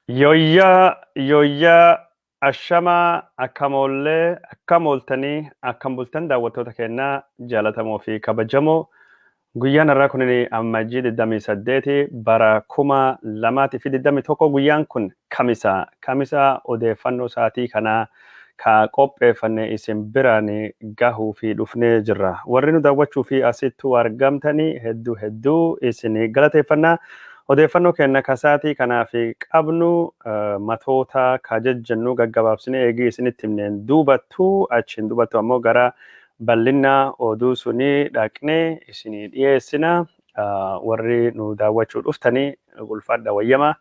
Yoyyaa ashamaa akkam ooltanii akkam bultan daawwattoota keenyaa jaalatamoo fi kabajamoo guyyaan har'aa kun ammajjii 28 bara 2021 guyyaan kun kamisa odeeffannoo sa'aatii kanaa ka qopheeffannee isin biraan gahuu fi dhufnee jirra. Warri nu daawwachuu fi asittuu argamtanii hedduu isin galateeffannaa. Odeeffannoo keenya kasaatii kanaaf qabnu matoota kajajjannu gaggabaabsine eegii isinitti himneen duubattuu achiin duubattu ammoo gara bal'ina oduu sunii dhaqnee isinii dhiyeessina. Warri nu daawwachuu dhuftanii ulfaadha wayyama.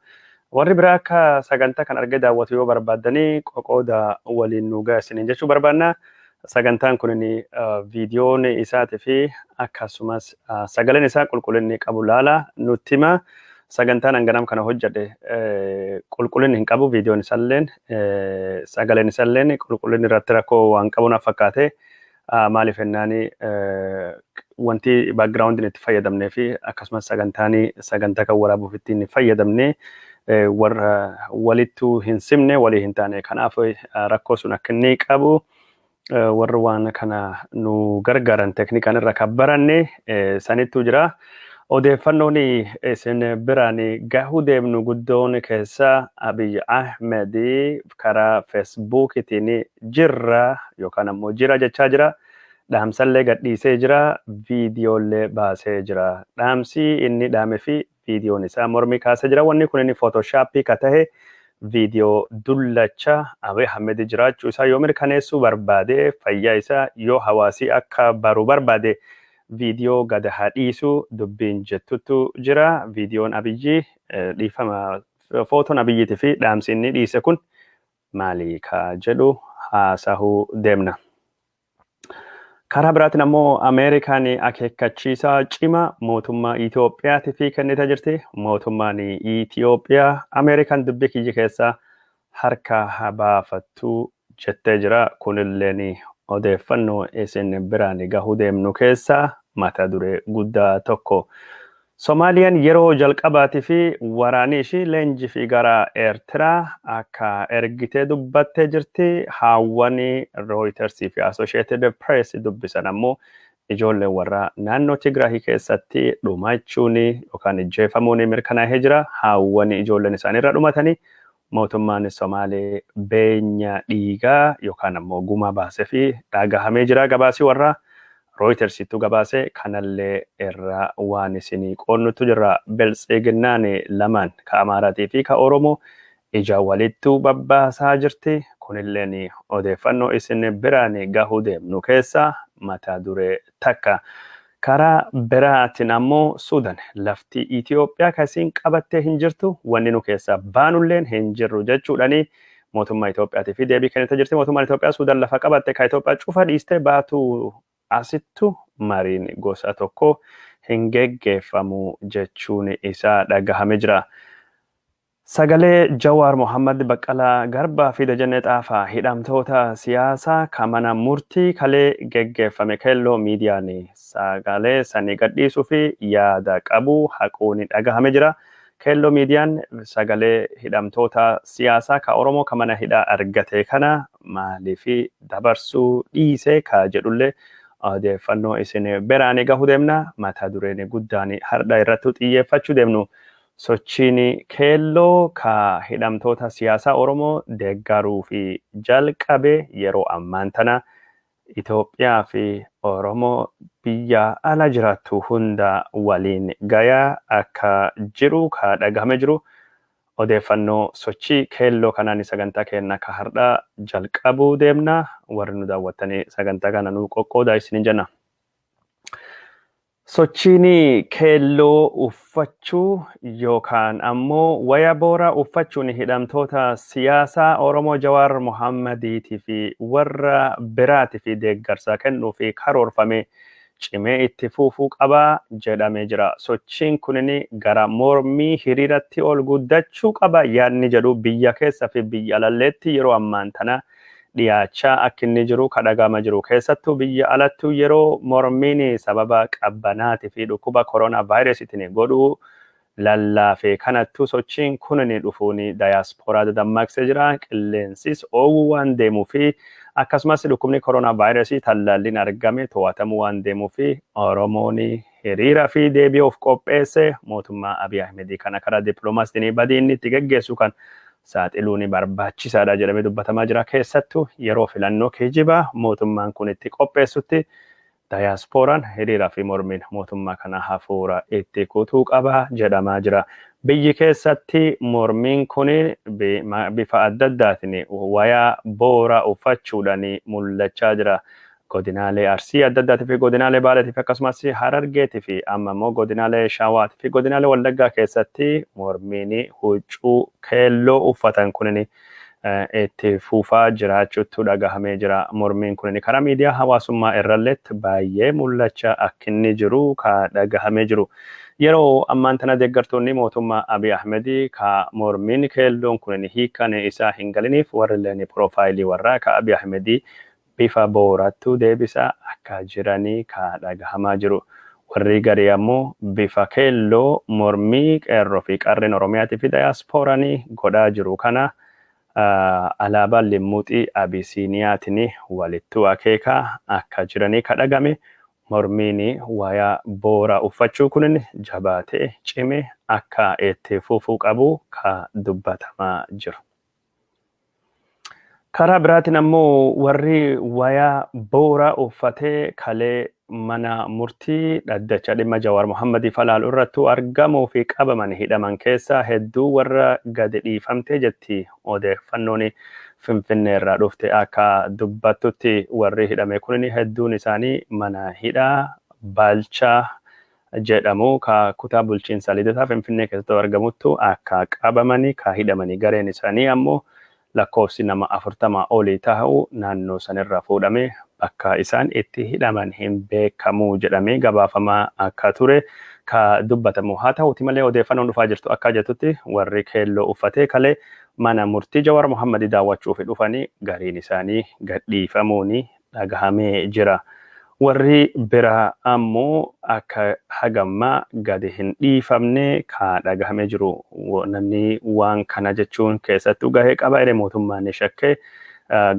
Warri biraa akka sagantaa kan argee daawwatu yoo barbaaddanii qoqooda waliin nu ga'a isiniin jechuu barbaanna. Sagantaan kun viidiyoon isaatii fi akkasumas sagaleen isaa qulqullinni qabu laala nutti hima. Sagantaan hanganam kana hojjate qulqullinni hin qabu viidiyoon isaalleen sagaleen isaalleen qulqullinni irratti rakkoo waan qabu naaf fakkaate maaliif jennaani wanti background itti fayyadamnee fi akkasumas sagantaa kan waraabuuf ittiin fayyadamnee warra walittuu hin simne walii hin taane kanaaf rakkoo sun akka inni qabu warri waan kana nu gargaaran teknikaan irra kan baranne sanittuu jira. Odeeffannoon isin biraan gahuu deemnu guddoon keessa Abiy Ahmed karaa feesbuukiitiin jira yookaan ammoo jira jechaa jira. Dhaamsallee gadhiisee jira, viidiyoolee baasee jira. Dhaamsi inni dhaame fi viidiyoon isaa mormii kaasee jira. Wanni kun inni footooshaappii ka tahe viidiyoo dullacha Abiy Ahmed jiraachuu isaa yoo mirkaneessuu barbaade fayyaa isaa yoo hawaasii akka baruu barbaade viidiyoo gad haa dhiisu dubbiin jettutu jira. Viidiyoon Abiyyi dhiifama footoon Abiyyiitii fi dhaamsi inni dhiise kun maali ka jedhu haasahuu deemna. Karaa biraatiin ammoo Ameerikaan akeekkachiisaa cimaa mootummaa Itoophiyaatii fi kennitee jirti. Mootummaan Itoophiyaa Ameerikaan dubbii kiyya keessaa harka haa baafattu jettee jira. Kunilleen odeeffannoo isin biraan gahuu deemnu keessaa mata duree guddaa tokko. Somaaliyaan yeroo jalqabaatii fi waraanii ishii leenjii fi gara Eertiraa akka ergitee dubbattee jirti. Haawwani Reuters fi Associated Press dubbisan ammoo ijoolleen warra naannoo Tigraahii keessatti dhumachuun yookaan ajjeefamuun mirkanaa'ee jira. Haawwani ijoolleen isaaniirra dhumatanii mootummaan Somaalee beenya dhiigaa yookaan ammoo gumaa baasee fi dhagahamee jira. Gabaasii warra Reutersittu gabaase kanallee irra waan isinii qoonnutu jira. Biltsiginnaan lamaan ka Amaaraatii fi ka Oromoo ija walittuu babbaasaa jirti. Kunilleen odeeffannoo isin biraan gahuu deemnu keessaa mata duree takka. Karaa biraatiin ammoo Suudaan lafti Itoophiyaa kasiin qabattee hin jirtu wanni nu keessaa baanulleen hin jirru jechuudhani mootummaa Itoophiyaatii fi deebii kennitee jirti. Mootummaan Itoophiyaa Suudaan lafa qabatte ka Itoophiyaa cufa dhiistee baatu asittu mariin gosa tokko hin geggeeffamu jechuun isaa dhagahamee jira. Sagalee Jawaar Mohammad Baqqalaa Garbaa fi Dajanee Xaafaa hidhamtoota siyaasaa kan mana murtii kalee geggeeffame keelloo miidiyaan sagalee sanii gadhiisuu fi yaada qabu haquun dhagahamee jira. Keelloo miidiyaan sagalee hidhamtoota siyaasaa ka Oromoo kan mana hidhaa argate kana maaliif dabarsuu dhiise ka jedhullee odeeffannoo isin biraan gahuu deemna. Mata dureen guddaan har'a irratti xiyyeeffachuu deemnu. Sochiin keelloo ka hidhamtoota siyaasaa Oromoo deeggaruu fi jalqabe yeroo ammaan tana Itoophiyaa fi Oromoo biyya ala jiraattu hunda waliin gayaa akka jiru ka dhagahamee jiru. Odeeffannoo sochii keelloo kanaan sagantaa keenya ka har'a jalqabuu deemna. Warri nu daawwattanii sagantaa kana nu qoqqoodaa isiniin jenna. Sochiin keelloo uffachuu yookaan ammoo waya booraa uffachuun hidhamtoota siyaasaa Oromoo Jawaar Mohammadiitii fi warra biraatii fi deeggarsa kennuu fi karoorfame cimee itti fufuu qaba jedhamee jira. Sochiin kunin gara mormii hiriiratti ol guddachuu qaba yaadni jedhu biyya keessa fi biyya alalleetti yeroo ammaan tana dhiyaachaa akka inni jiru kadhagama jiru. Keessattuu biyya alattuu yeroo mormiin sababa qabbanaatii fi dhukkuba koronaa vaayirasiitiin godhuu lallaafee kanattu sochiin kunini dhufuuni daayaspooraa dammaqsee jira. Qilleensis oowwuu waan deemuu fi akkasumas dhukkubni koronaa vaayirasii tallaalliin argame to'atamuu waan deemuu fi Oromoon hiriira fi deebii of qopheesse mootummaa Abiy Ahmedii kana karaa dippiloomaasiitiin badii inni itti geggeessu kan saaxiluun barbaachisaadha jedhamee dubbatamaa jira. Keessattuu yeroo filannoo geejjibaa mootummaan kun itti qopheessutti daayaaspooraan hiriiraa fi mormiin mootummaa kana hafuura itti kutuu qaba jedhamaa jira. Biyyi keessatti mormiin kun bifa adda addaatiin wayaa booraa uffachuudhaan mul'achaa jira. Godinaalee Arsii adda addaatii fi godinaalee Baaleetii fi akkasumas Harargeetii fi amma immoo godinaalee Shawaatii fi godinaalee Wallaggaa keessatti mormiin huccuu keelloo uffatan kunin itti fufaa jiraachuutu dhagahamee jira. Mormiin kunin karaa miidiyaa hawaasummaa irralleetti baay'ee mul'achaa akka inni jiru ka dhagahamee jiru. Yeroo ammaan tana deeggartoonni mootummaa Abiy Ahmedii ka mormiin keelloon kunin hiikan isaa hin galiniif warrilleen piroofaayilii warraa ka Abiy Ahmedii bifa boorattu deebisaa akka jiranii ka dhagahamaa jiru. Warri garii ammoo bifa keelloo mormii qeerroo fi qarreen Oromiyaatii fi daayaaspooranii godhaa jiru kana alaabaan limmuuxii Abisiiniyaatiin walittu akeekaa akka jiranii ka dhagame. Mormiin wayaa booraa uffachuu kunin jabaatee cime akka itti fufuu qabu ka dubbatamaa jiru. Karaa biraatiin ammoo warri wayaa booraa uffatee kalee mana murtii dhaddacha dhimma Jawaar Mohammadii falaaluu irrattu argamuu fi qabaman hidhaman keessaa hedduu warra gadi dhiifamtee jetti odeeffannoon Finfinnee irraa dhufte akka dubbattutti warri hidhame kunin hedduun isaanii mana hidhaa Baalchaa jedhamu ka kutaa bulchiinsa Lidataa Finfinnee keessatti argamuttu akka qabamanii ka hidhamanii gareen isaanii ammoo lakkoofsi nama 40 olii ta'uu naannoo sanirraa fuudhamee bakka isaan itti hidhaman hin beekamu jedhamee gabaafamaa akka ture ka dubbatamu. Haa ta'uuti malee odeeffannoon dhufaa jirtu akka jettutti warri keelloo uffatee kalee mana murtii Jawaar Mohammadii daawwachuuf dhufanii gariin isaanii gadhiifamuun dhagahamee jira. Warri bira ammoo akka hagammaa gadi hin dhiifamne ka dhagahamee jiru. Namni waan kana jechuun keessattuu gahee qaba jedhee mootummaan shakkee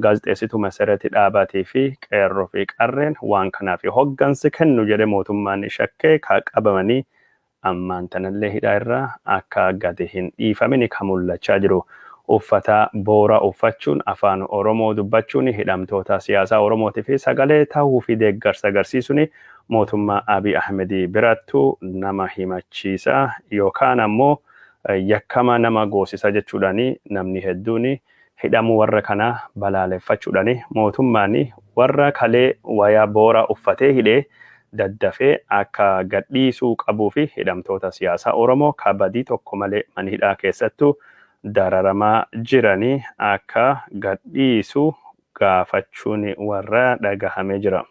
gaazexeessituu Masaratii Dhaabaatii fi qeerroo fi qarreen waan kanaaf hoggansi kennu jedhee mootummaan shakkee ka qabamanii ammaan tanallee hidhaa irraa akka gadi hin dhiifamin ka mul'achaa jiru. Uffata booraa uffachuun afaan Oromoo dubbachuun hidhamtoota siyaasaa Oromootii fi sagalee ta'uu fi deeggarsa agarsiisuun mootummaa Abiy Ahmedii birattu nama himachiisa yookaan ammoo yakkama nama goosisa jechuudhaan namni hedduun hidhamuu warra kanaa balaaleffachuudhaan mootummaan warra kalee wayaa booraa uffatee hidhee daddafee akka gadhiisuu qabuu fi hidhamtoota siyaasaa Oromoo kabadii tokko malee mana hidhaa keessattuu dararamaa jiranii akka gadhiisu gaafachuun warra dhagahamee jira.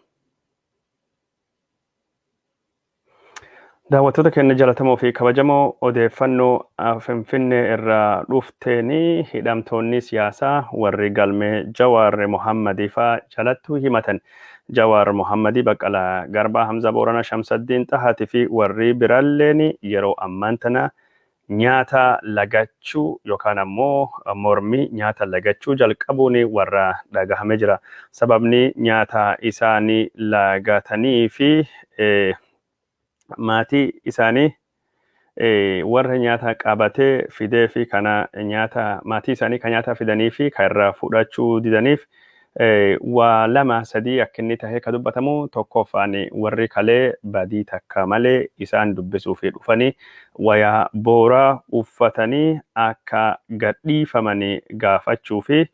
Daawwattoota keenya jaalatamoo fi kabajamoo odeeffannoo Finfinnee irraa dhufteeni hidhamtoonni siyaasaa warri galmee Jawaar Mohammadii faa jalattuu himatan. Jawaar Mohammadii Baqqalaa Garbaa Hamza Booranaa Shamsaddiin Xahaatii fi warri biraalleen yeroo ammaan tana nyaata lagachuu yookaan ammoo mormii nyaata lagachuu jalqabuun warra dhagahamee jira. Sababni nyaata isaanii lagatanii fi maatii isaanii warra nyaata qabatee fidee fi kana nyaata maatii isaanii kan nyaata fidanii fi kan irraa fudhachuu didaniif waa lama sadii akka inni tahee ka dubbatamu tokkoffaan warri kalee badii takka malee isaan dubbisuu fi dhufanii wayaa booraa uffatanii akka gadhiifamanii gaafachuu fi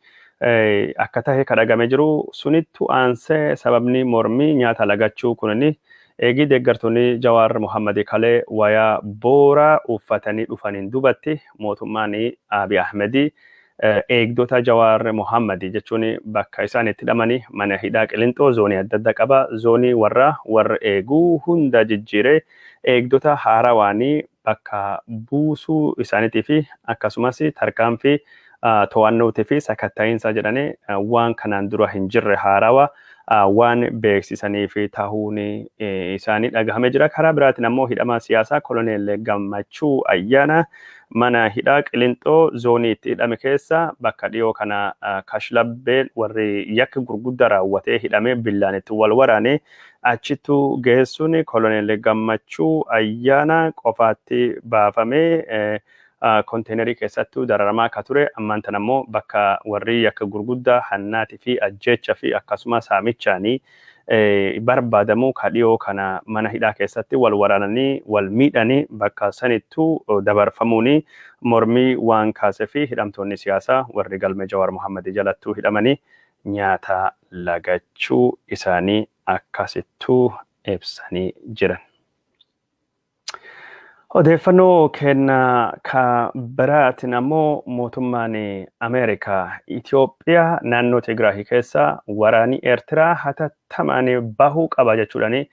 akka tahee ka dhagame jiru sunittu aansee sababni mormii nyaata lagachuu kunini eegi deeggartoonni Jawaar Mohammadii kalee wayaa booraa uffatanii dhufaniin dubatti mootummaan Abiy Ahmedii eegdota Jawaar Mohammadii jechuun bakka isaan itti hidhamanii mana hidhaa Qilintoo zoonii adda addaa qaba. Zoonii warra eeguu hunda jijjiiree eegdota haarawaanii bakka buusuu isaaniitii fi akkasumas tarkaanfii to'annootii fi sakatta'iinsa jedhanii waan kanaan dura hin jirre haarawaa waan beeksisanii fi tahuun isaanii dhagahame jira. Karaa biraatiin ammoo hidhamaa siyaasaa Koloneel Gammachuu Ayyaana mana hidhaa Qilinxoo zoonii itti hidhame keessa bakka dhiyoo kana kashlabbeen warri yakka gurguddaa raawwatee hidhamee billaan itti wal waraane achittu geessuun Koloneel Gammachuu Ayyaana qofaatti baafamee konteenerii keessattuu dararamaa akka ture ammaan tan ammoo bakka warri yakka gurguddaa hannaatii fi ajjeecha fi akkasumas saamichaanii barbaadamuu kadhiyoo kana mana hidhaa keessatti wal waraananii wal miidhanii bakka sanittuu dabarfamuuni mormii waan kaasee fi hidhamtoonni siyaasaa warri galmee Jawaar Mohammad jalattuu hidhamanii nyaata lagachuu isaanii akkasittuu ibsanii jiran. Odeeffannoo kenna ka biraatiin ammoo mootummaan Ameerikaa Itoophiyaa naannoo Tigraay keessa waraanii Eertiraa hatattamaan bahuu qaba jechuudhaan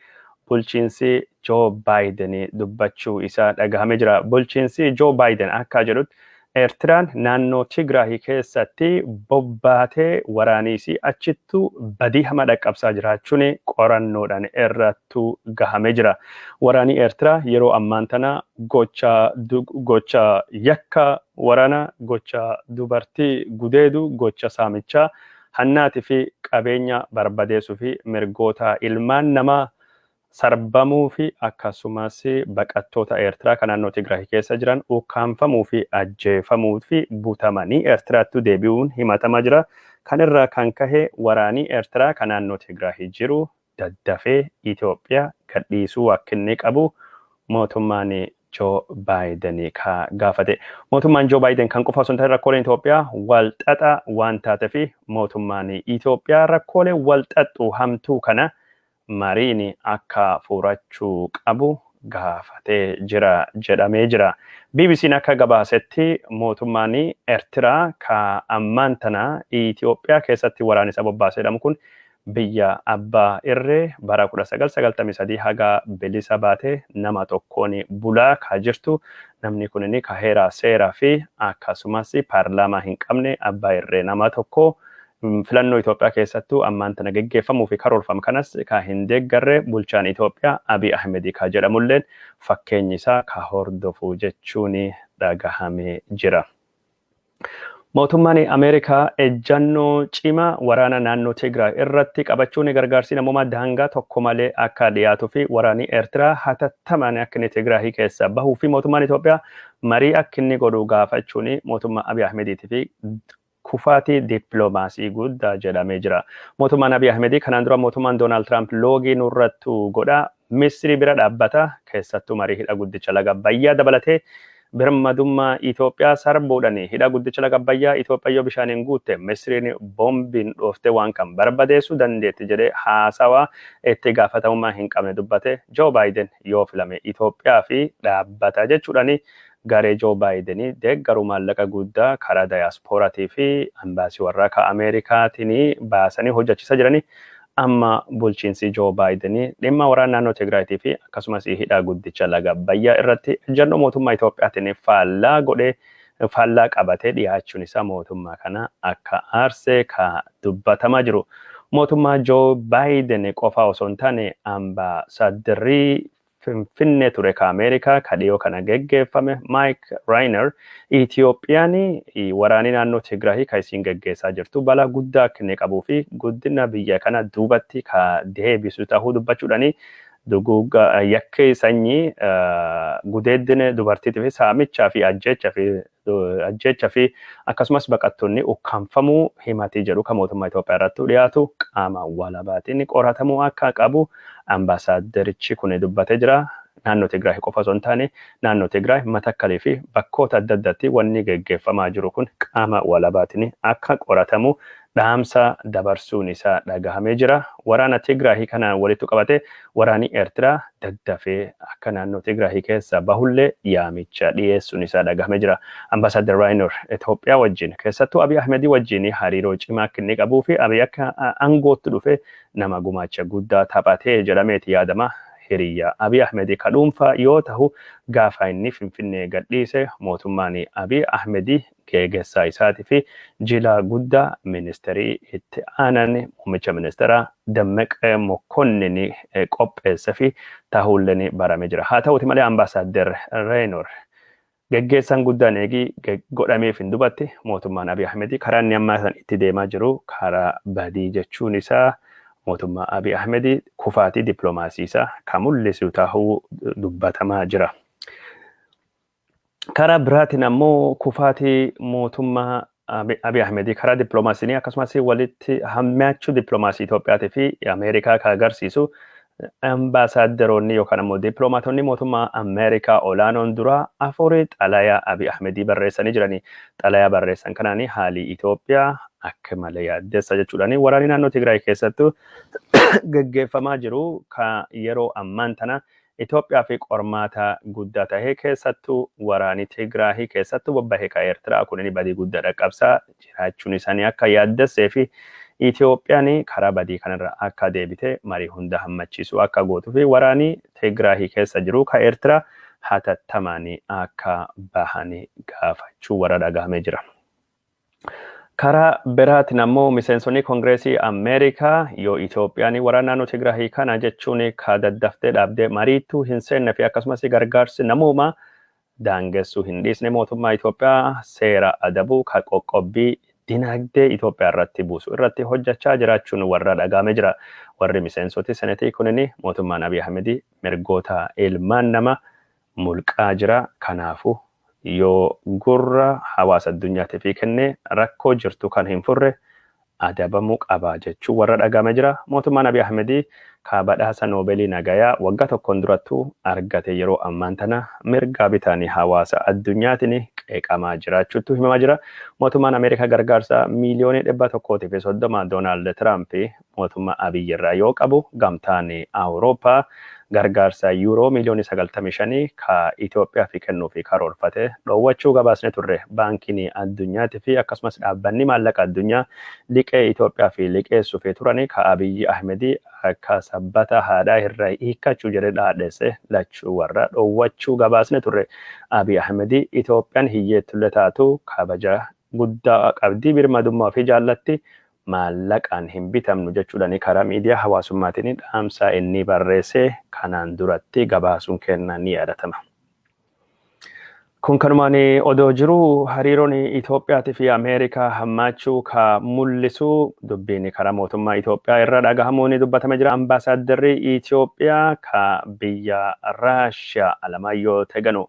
bulchiinsi Joo Baayiden dubbachuu isaa dhagahamee jira. Bulchiinsi Joo Baayiden akka jedhutti Eertiraan naannoo Tigraay keessatti bobbaatee waraaniisi achittuu badii hama dhaqqabsaa jiraachuun qorannoodhaan irrattuu gahamee jira. Waraanii Eertiraa yeroo ammaan tana gocha yakka waraana gocha dubartii gudeedu gocha saamichaa hannaatii fi qabeenya barbadeessuu fi mirgoota ilmaan namaa sarbamuu fi akkasumas baqattoota Eertiraa kan naannoo Tigraay keessa jiran ukkaanfamuu fi ajjeefamuu fi butamanii Eertiraatti deebi'uun himatamaa jira. Kan irraa kan kahe waraanii Eertiraa kan naannoo Tigraay jiru daddafee Itoophiyaa gadhiisuu akka inni qabu mootummaan Joo Baayiden ka gaafate. Mootummaan Joo Baayiden kan qofa osoo hin taane rakkooleen Itoophiyaa wal xaxaa waan taateef mootummaan Itoophiyaa rakkoolee wal xaxuu hamtuu kana mariin akka furachuu qabu gaafatee jira jedhamee jira. BBC'n akka gabaasetti mootummaan Eertiraa ka ammaan tana Itoophiyaa keessatti waraanisa bobbaasee jedhamu kun biyya abbaa irree bara 1993 haga bilisa baatee nama tokkoon bulaa ka jirtu. Namni kun ka heeraa seeraa fi akkasumas paarlaamaa hin qabne abbaa irree nama tokko. Filannoo Itoophiyaa keessattuu ammaan tana geggeeffamuu fi karoorfame kanas ka hin deeggarre bulchaan Itoophiyaa Abiy Ahmed ka jedhamulleen fakkeenyi isaa ka hordofu jechuun dhagahamee jira. Mootummaan Ameerikaa ejjannoo cimaa waraana naannoo Tigraay irratti qabachuun gargaarsi namoomaa daangaa tokko malee akka dhiyaatu fi waraanii Eertiraa hatattamaan akka inni Tigraay keessa bahuu fi mootummaan Itoophiyaa marii akka inni godhu gaafachuun mootummaa Abiy Ahmediitii fi kufaatii dippiloomaasii guddaa jedhamee jira. Mootummaan Abiy Ahmed kanaan dura mootummaan Doonaald Tiraamp loogii nurrattu godha Misrii bira dhaabbata keessattuu marii hidha guddicha laga Abbayyaa dabalatee birmadummaa Itoophiyaa sarbuudhaan hidha guddicha laga Abbayyaa Itoophiyaa yoo bishaaniin guutte Misriin boombiin dhooftee waan kan barbadeessuu dandeetti jedhee haasawaa itti gaafatamummaa hin qabne dubbate. Joo Baayiden yoo filame Itoophiyaa fi dhaabbata jechuudhaan garee Joo Baayiden deeggaruu maallaqa guddaa karaa daayaspooratii fi ambaasii warraa ka Ameerikaatiin baasanii hojjechiisaa jiranii. Amma bulchiinsi Joo Baayiden dhimma waraana naannoo Tigraayitii fi akkasumas hidha guddicha laga Abbayyaa irratti ejjannoo mootummaa Itoophiyaatiin faallaa qabatee dhiyaachuun isaa mootummaa kana akka aarsee ka dubbatamaa jiru. Mootummaa Joo Baayiden qofa osoo hin taane ambaasaaddarrii Finfinnee ture ka Ameerikaa ka dhiyoo kana geggeeffame Mike Reiner Itoophiyaan waraanii naannoo Tigraay ka isiin geggeessaa jirtu balaa guddaa akka inni qabuu fi guddina biyya kana duubatti ka deebisu ta'uu dubbachuudhaan duguugga yakka sanyii gudeeddina dubartiitii fi saamichaa fi ajjeechaa fi akkasumas baqattoonni ukkaanfamuu himatii jedhu ka mootummaa Itoophiyaa irratti dhiyaatu qaama walabaatiin qoratamuu akka qabu ambaasaadarichi kun dubbatee jira. Naannoo Tigraay qofa osoo hin taane naannoo Tigraay Matakkalee fi bakkoota adda addaatti wanni geggeeffamaa jiru kun qaama walabaatiin akka qoratamu dhaamsa dabarsuun isaa dhagahamee jira. Waraana Tigraay kana walitti qabate waraanii Eertiraa daddafee akka naannoo Tigraay keessa bahullee yaamicha dhiyeessuun isaa dhagahamee jira. Ambaasaadar Reiner Itoophiyaa wajjin keessattuu Abiy Ahmed wajjin hariiroo cimaa akka inni qabuu fi Abiy akka aangootti dhufe nama gumaacha guddaa taphatee jedhameeti yaadama. hiriyyaa Abiy Ahmed ka dhuunfaa yoo ta'u gaafa inni Finfinnee gadhiise mootummaan Abiy Ahmed geggeessaa isaatii fi jila guddaa ministeerii itti aanan muummicha ministeeraa Dammaqee Mokkonnin qopheessa fi ta'ullee barame jira. Haa ta'uti malee ambaasaadder Reenor geggeessaan guddaan eegii godhameef hin dubatti mootummaan Abiy Ahmed karaa inni ammaa san itti deemaa jiru karaa badii jechuun isaa mootummaa Abiy Ahmed kufaatii dippiloomaasii isaa kan mul'isu ta'uu dubbatamaa jira. Karaa biraatiin ammoo kufaatii mootummaa Abiy Ahmed karaa dippiloomaasii akkasumas walitti hammaachuu dippiloomaasii Itoophiyaatii fi Ameerikaa kan agarsiisu ambaasaaddaroonni yookaan ammoo dippiloomaatonni mootummaa Ameerikaa olaanoon dura afurii xalayaa Abiy Ahmed barreessanii jiranii. Xalayaa barreessan kanaan haalli Itoophiyaa akka malee yaaddessa jechuudhaan waraanni naannoo Tigraay keessattuu gaggeeffamaa jiru kan yeroo ammaan tana Itoophiyaa fi qormaata guddaa tahee keessattuu waraanni Tigraay keessattuu bobbahee ka Eertiraa kunin badii guddaa dhaqqabsaa jiraachuun isaanii akka yaaddessee fi Itoophiyaan karaa badii kanarra akka deebite marii hunda hammachiisu akka gootuu fi waraanni Tigraay keessa jiru ka Eertiraa hatattamaan akka bahanii gaafachuu warra dhagahamee jira. Karaa biraatiin ammoo miseensonni Kongireesii Ameerikaa yoo Itoophiyaan waraana naannoo Tigraay kana jechuun ka daddaftee dhaabdee mariituu hin seenne fi akkasumas gargaarsi namoomaa daangessuu hin dhiisne mootummaa Itoophiyaa seera adabuu ka qoqqobbii dinagdee Itoophiyaa irratti buusu irratti hojjechaa jiraachuun warra dhagahamee jira. Warri miseensoti senetii kunin mootummaan Abiy Ahmed mirgoota ilmaan nama mulqaa jira. Kanaafuu yoo gurra hawaasa addunyaatiif kenne rakkoo jirtu kan hin furre adabamuu qaba jechuun warra dhagahamee jira. Mootummaan Abiy Ahmed badhaasa Noobeelii nagayaa waggaa tokkoon durattuu argate yeroo ammaan tana mirga bitaanii hawaasa addunyaatiin qeeqamaa jiraachuutu himamaa jira. Mootummaan Ameerikaa gargaarsa miiliyoonii 130 Doonaald Tiraamp mootummaa Abiy irraa yoo qabu gamtaan Awurooppaa gargaarsa yuuroo miiliyoonii 95 ka Itoophiyaa fi kennuu fi karoorfate dhoowwachuu gabaasne turre. Baankiin addunyaatii fi akkasumas dhaabbanni maallaqa addunyaa liqee Itoophiyaa fi liqeessuu fi turani ka Abiy Ahmed akka sabbata haadhaa irraa hiikkachuu jedhe dhaadheesse lachuu warra dhoowwachuu gabaasne turre. Abiy Ahmed Itoophiyaan hiyyeettullee taatu kabaja guddaa qabdii birmadummaa fi jaallatti maallaqaan hin bitamnu jechuudhaan karaa miidiyaa hawaasummaatiin dhaamsaa inni barreesse kanaan duratti gabaasuun kenna ni yaadatama. Kun kanumaan odoo jiru hariiroon Itoophiyaatii fi Ameerikaa hammaachuu ka mul'isu dubbiin karaa mootummaa Itoophiyaa irra dhagahamuun dubbatame jira. Ambaasaaddarri Itoophiyaa ka biyya Raashiyaa Alamaayyoo Teganu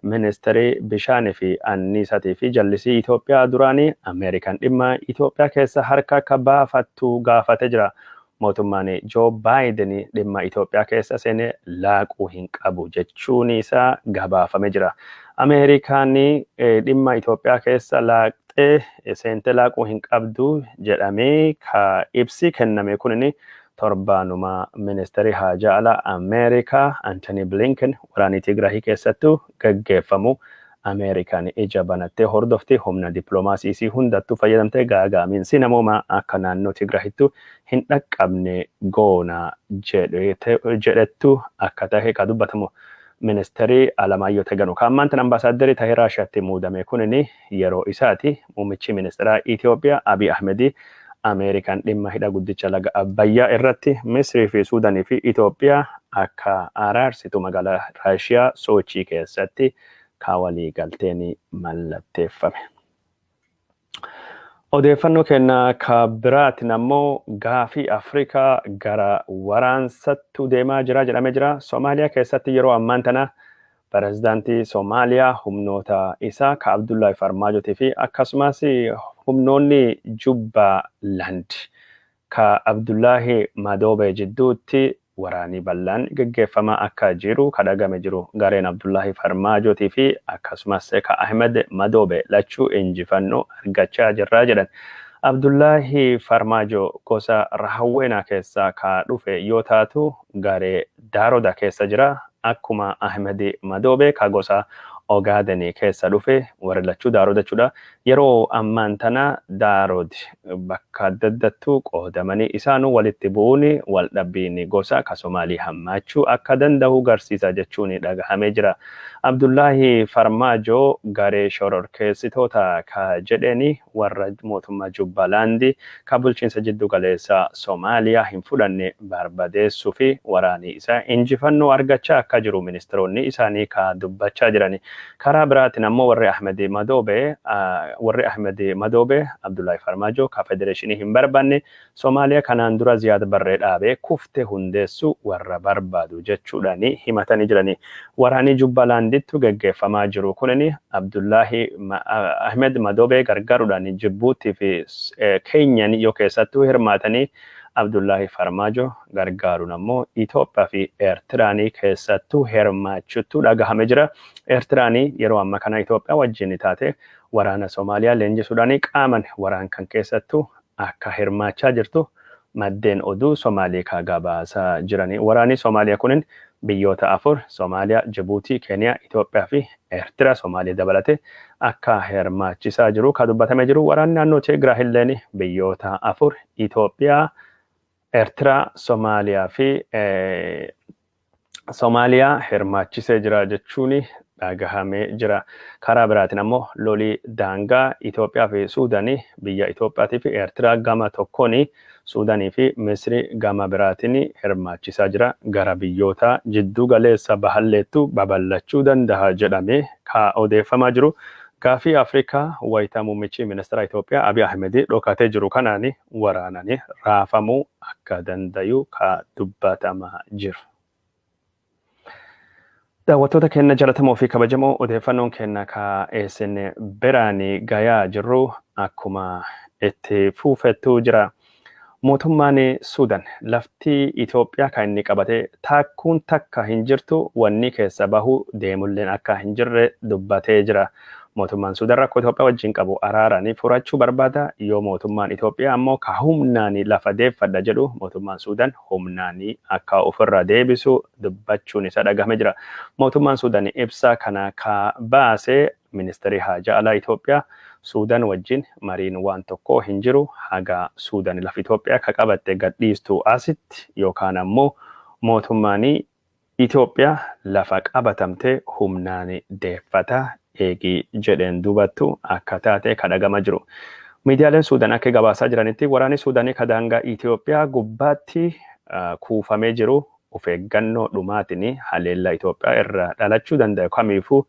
ministeerii bishaanii fi anniisaatii fi jallisii Itoophiyaa duraanii Ameerikaan dhimma Itoophiyaa keessa harka akka baafattu gaafate jira. Mootummaan Joo Baayiden dhimma Itoophiyaa keessa seenee laaquu hin qabu jechuun isaa gabaafame jira. Ameerikaan dhimma Itoophiyaa keessa laaqxee seentee laaquu hin qabdu jedhamee ka ibsi kenname kunin torbaanuma ministeerii haajaa alaa Ameerikaa Antony Blinken waraana Tigraay keessattuu gaggeeffamu Ameerikaan ija banattee hordofti humna dippiloomaasii hundattuu fayyadamtee gaaga'amiinsi namoomaa akka naannoo Tigraayitti hin dhaqqabne goona jedhettu akka tahe ka dubbatamu. Ministeerii Alamaayyoo Teganu kan ammaan tana ambaasaaddarii tahee Raashiyaatti muudame kunin yeroo isaati. Muummichi ministeeraa Itoophiyaa Abiy Ahmed Ameerikaan dhimma hidha guddicha laga Abbayyaa irratti Misrii fi Suudaanii fi Itoophiyaa akka araarsitu magaalaa Raashiyaa Soochii keessatti ka walii galteen mallatteeffame. Odeeffannoo kenna ka biraatiin ammoo gaafii Afrikaa gara waraansattu deemaa jira jedhamee jira. Soomaaliyaa keessatti yeroo ammaan tana pirezidaantii Soomaaliyaa humnoota isaa ka Abdullaahi Farmaajotii fi akkasumas humnoonni Jubbaland ka Abdullaahi Madoobe jidduutti waraanii bal'aan gaggeeffamaa akka jiru kadhagame jiru. Gareen Abdullaahi Farmaajotii fi akkasumas ka Ahmed Madoobe lachuu injifannoo argachaa jirra jedhan. Abdullaahi Farmaajo gosa Rahawweenaa keessaa ka dhufe yoo taatu garee Daaroda keessa jira. Akkuma Ahmed Madoobe ka gosa Ogaadanii keessa dhufe warri lachuu Daarood jechuudha. Yeroo ammaan tana Daarood bakka adda addattuu qoodamanii isaanuu walitti bu'uun wal dhabbiin gosa ka Somaalii hammaachuu akka danda'u garsiisa jechuun dhagahamee jira. Abdullaahi Farmaajoo garee shororkeessitoota ka jedheni warra mootummaa Jubbalaandi ka bulchiinsa jiddu galeessa Somaaliyaa hin fudhanne barbadeessuu fi waraanii isaa injifannoo argachaa akka jiru ministeeronni isaanii ka dubbachaa jirani. Karaa biraatiin ammoo warri Ahmed Madoobe Abdullaahi Farmaajoo ka federeeshinii hin barbaanne Somaaliyaa kanaan dura Ziyaad Barree dhaabee kufte hundeessu warra barbaadu jechuudhaani himatanii jirani. Waraanii Jubbalaandittu geggeeffamaa jiru kunini Abdullaahi Ahmed Madoobe gargaaruudhaan Jibuutii fi Keenyan yoo keessattuu hirmaatanii Abdullaahi Farmaajoo gargaaruun ammoo Itoophiyaa fi Eertiraanii keessattuu hirmaachuutu dhagahame jira. Eertiraanii yeroo amma kana Itoophiyaa wajjin taate waraana Somaaliyaa leenjisuudhaan qaaman waraan kan keessattuu akka hirmaachaa jirtu maddeen oduu Somaalii ka gabaasaa jirani. Waraanni Somaaliyaa kunin biyyoota afur Somaaliyaa, Jibuutii, Keeniyaa, Itoophiyaa fi Eertiraa Somaaliyaa dabalate akka hirmaachisaa jiru ka dubbatamee jiru. Waraanni naannoo Tigraay illeen biyyoota afur Itoophiyaa, Eertiraa, Somaaliyaa fi Somaaliyaa hirmaachisee jira jechuun dhagahamee jira. Karaa biraatiin ammoo lolii daangaa Itoophiyaa fi Suudaanii biyya Itoophiyaatii fi Eertiraa gama tokkoon Suudaanii fi Misri gama biraatiin hirmaachisaa jira. Gara biyyoota jidduu galeessa bahalleettu babal'achuu danda'a jedhamee ka odeeffamaa jiru. Gaafii Afrikaa wayitaa muummichi ministeera Itoophiyaa Abiy Ahmed dhokatee jiru kanaan waraananii raafamuu akka danda'u ka dubbatamaa jiru. Daawwattoota keenya jalatamoo fi kabajamoo odeeffannoon keenya ka isin biraan gayaa jirru akkuma itti fuufettuu jira. Mootummaan Suudaan lafti Itoophiyaa kan inni qabate takkuun takka hin jirtu wanni keessa bahu deemulleen akka hin jirre dubbatee jira. Mootummaan Suudaan rakkoo Itoophiyaa wajjin qabu araaranii furachuu barbaada. Yoo mootummaan Itoophiyaa ammoo ka humnaanii lafa deeffadha jedhu mootummaan Suudaan humnaanii akka ofirra deebisu dubbachuun isa dhagahame jira. Mootummaan Suudaan ibsa kana ka baase ministeerri haajaa alaa Itoophiyaa Suudaan wajjin mariin waan tokko hin jiru haga Suudaan lafa Itoophiyaa ka qabatte gadhiistu asitti yookaan ammoo mootummaan Itoophiyaa lafa qabatamte humnaanii deeffata eegi jedheen dubattu akka taate ka dhagama jiru. Miidiyaaleen Suudaan akka gabaasaa jiranitti waraanni Suudaanii ka daangaa Itoophiyaa gubbaatti kuufamee jiru of eeggannoo dhumaatiin haleellaa Itoophiyaa irra dhalachuu danda'u kamiifuu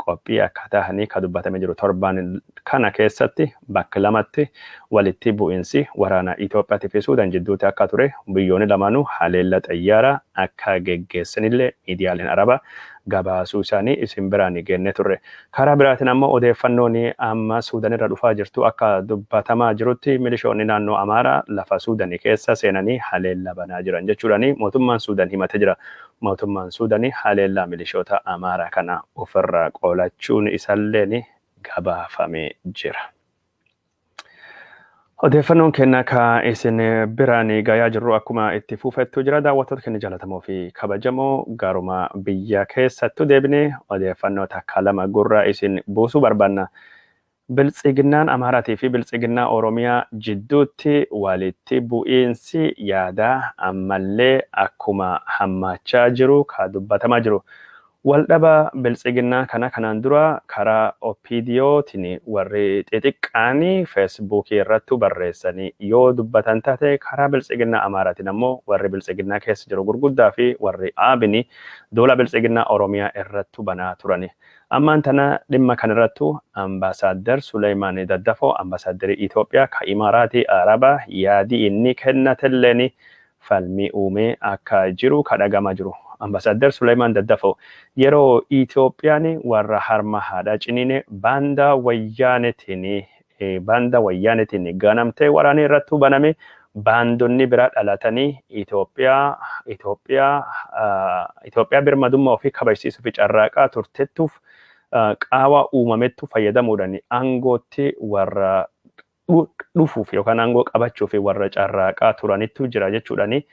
qophii akka tahanii ka dubbatamee jiru. Torbaan kana keessatti bakka lamatti walitti bu'insi waraana Itoophiyaatii fi Suudaan jidduutti akka ture biyyoonni lamaanuu haleellaa xayyaaraa akka geggeessanillee miidiyaaleen Arabaa gabaasuu isaanii isin biraan genne turre. Karaa biraatiin ammoo odeeffannoon amma Suudaan irra dhufaa jirtu akka dubbatamaa jirutti milishoonni naannoo Amaaraa lafa Suudaanii keessa seenanii haleellaa banaa jiran jechuudhaani mootummaan Suudaan himatee jira. Mootummaan Suudaanii haleellaa milishoota Amaaraa kana ofirraa qolachuun isalleen gabaafamee jira. Odeeffannoon keenya ka isin biraan gayaa jirru akkuma itti fuufettuu jira. Daawwattoota keenya jalatamoo fi kabajamoo garuma biyya keessattuu deebinee odeeffannoo takka lama gurra isin buusuu barbaanna. Biltsiginnaan Amaaraatii fi Biltsiginnaa Oromiyaa jidduutti walitti bu'iinsi yaadaa ammallee akkuma hammaachaa jiru ka dubbatamaa jiru. Waldhaba Biltsiginnaa kana kanaan dura karaa OPDOtiin warri xixiqqaanii feesbuukii irratti barreessanii yoo dubbatan taate karaa Biltsiginnaa Amaaraatiin ammoo warri Biltsiginnaa keessa jiru gurguddaa fi warri aabini dola Biltsiginnaa Oromiyaa irratti banaa turani. Ammaan tana dhimma kanarrattu ambaasaadder Suleymaan Daddafoo ambaasaadderii Itoophiyaa ka Imaaraatii Arabaa yaadii inni kennatelleen falmii uumee akka jiru ka dhagamaa jiru. Ambaasaadder Suleymaan Daddafoo yeroo Itoophiyaan warra harma haadha ciniine baanda wayyaanetiin ganamtee waraanii irratti baname baandonni biraa dhalatanii Itoophiyaa birmadummaa ofii kabachiisuu fi carraaqaa turtettuuf qaawwa uumamettu fayyadamuudhaan aangootti warra dhufuuf yookaan aangoo qabachuuf warra carraaqaa turanittu jira jechuudhaani.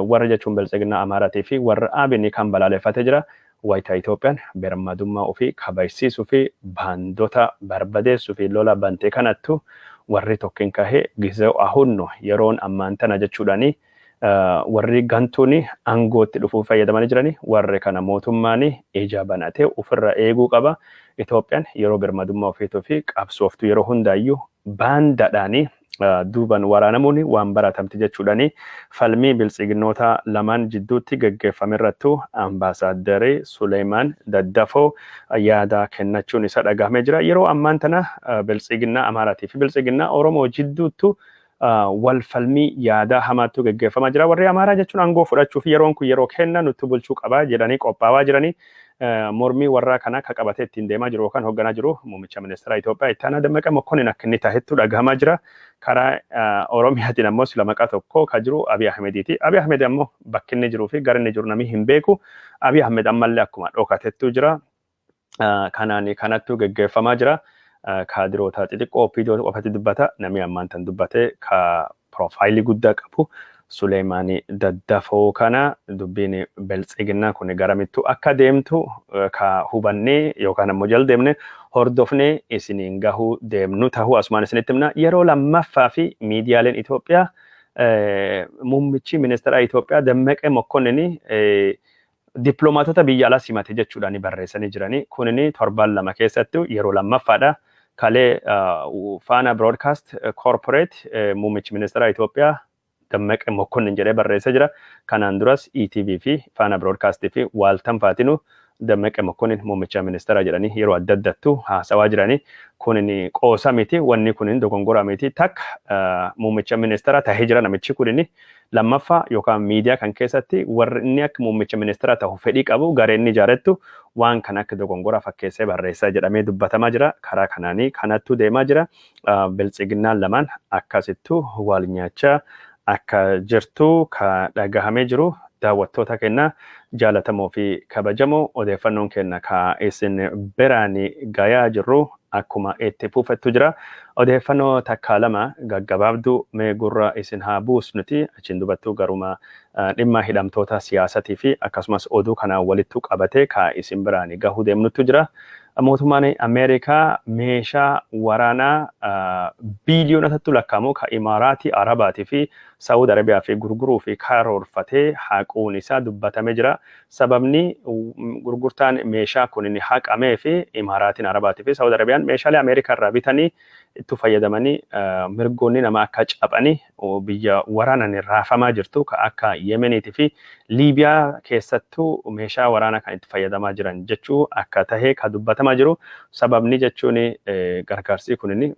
Warra jechuun Biltsiginnaa Amaaraatii fi warra aabini kan balaaleffatee jira. wayita Itoophiyaan birmadummaa ofii kabachiisuu fi baandota barbadeessuu fi lola bantee kanattu warri tokkin kahee gisee ahunno yeroon ammaan tana jechuudhaani warri gantuuni aangootti dhufuu fayyadamanii jirani warri kana mootummaani ija banatee ofirra eeguu qaba. Itoophiyaan yeroo birmadummaa ofiituu fi qabsooftu yeroo hundaayyuu baandadhaani duuban waraanamuun waan baratamti jechuudhaani falmii biltsiginnoota lamaan jidduutti gaggeeffame irrattu ambaasaaddarri Suleymaan Daddafoo yaada kennachuun isa dhagahamee jira. Yeroo ammaan tana biltsiginnaa Amaaraatii fi biltsiginnaa Oromoo jidduuttu wal falmii yaada hamaattu gaggeeffamaa jira. Warri Amaaraa jechuun aangoo fudhachuuf yeroon kun yeroo kenna nutti bulchuu qabaa jedhanii qophaawaa jiranii mormii warraa kana akka qabatee ittiin deemaa jiru yookaan hoogganaa jiru muummicha ministeera Itoophiyaa Itti Aanaa Dammaqee Mokkonin akka inni taa'ettu dhagahamaa jira. Karaa Oromiyaatiin ammoo sila maqaa tokko ka jiru Abiy Ahmediiti. Abiy Ahmed ammoo bakki inni jiruu fi gara inni jiru namni hin beeku. Abiy Ahmed ammallee akkuma dhokatettu jira. Kanattu gaggeeffamaa jira. Kaadiroota xixiqqoo OPDO qofatti dubbata. Namni ammaan tan dubbate ka piroofaayilii guddaa qabu. Suleymaanii Daddafoo kana dubbiin biltsiginnaa kun garamittu akka deemtu ka hubannee yookaan ammoo jala deemne hordofnee isiniin gahuu deemnu tahuu asumaan isinitti himna. Yeroo lammaffaa fi miidiyaaleen Itoophiyaa muummichi ministeera Itoophiyaa Dammaqee Mokkonin dippiloomaatota biyya alaa simate jechuudhaan barreessanii jiranii. Kunini torban lama keessatti yeroo lammaffaadha. Kalee Faana Broadcast Corporate muummichi ministeera Itoophiyaa Dammaqee Mokkonin jedhee barreessee jira. Kanaan duras ETV fi Faana Broadcast fi Waaltan Faatinu Dammaqee Mokkonin muummicha ministeera jedhanii yeroo adda addattu haasawaa jiranii. Kunin qoosa miti wanni kunin dogongora miti takka muummicha ministeera tahee jira namichi kunin lammaffaa yookaan miidiyaa kan keessatti warri inni akka muummicha ministeera ta'u fedhii qabu gareen ijaarettu waan kan akka dogongora fakkeessee barreessaa jedhamee dubbatamaa jira. Karaa kanaanii kanattu deemaa jira. Biltsiginnaan lamaan akkasittu wal nyaachaa akka jirtu ka dhagahamee jiru. Daawwattoota keenya jaalatamoo fi kabajamoo odeeffannoon keenya ka isin biraan gayaa jirru akkuma itti fufettu jira. Odeeffannoo takka lama gaggabaabduu mee gurra isin haa buusnuti achiin dubattuu garuma dhimma hidhamtoota siyaasatii fi akkasumas oduu kanaan walittu qabatee ka isin biraan gahuu deemnutu jira. Mootummaan Ameerikaa meeshaa waraanaa biiliyoonotatti lakkaa'amu ka Imaaraatii Arabaatii fi Saawud Arabiyaa fi gurguruu fi karoorfatee haquun isaa dubbatamee jira. Sababni gurgurtaan meeshaa kun haqamee fi Imaaraatiin Arabaatii fi Saawud Arabiyaan meeshaalee Ameerikaa irraa bitanii itti fayyadamanii mirgoonni nama akka caphanii biyya waraanan raafamaa jirtu ka akka Yemeniitii fi Liibiyaa keessattuu meeshaa waraanaa kan itti fayyadamaa jiran jechuu akka tahee ka dubbatamaa jiru. Sababni jechuun gargaarsi kun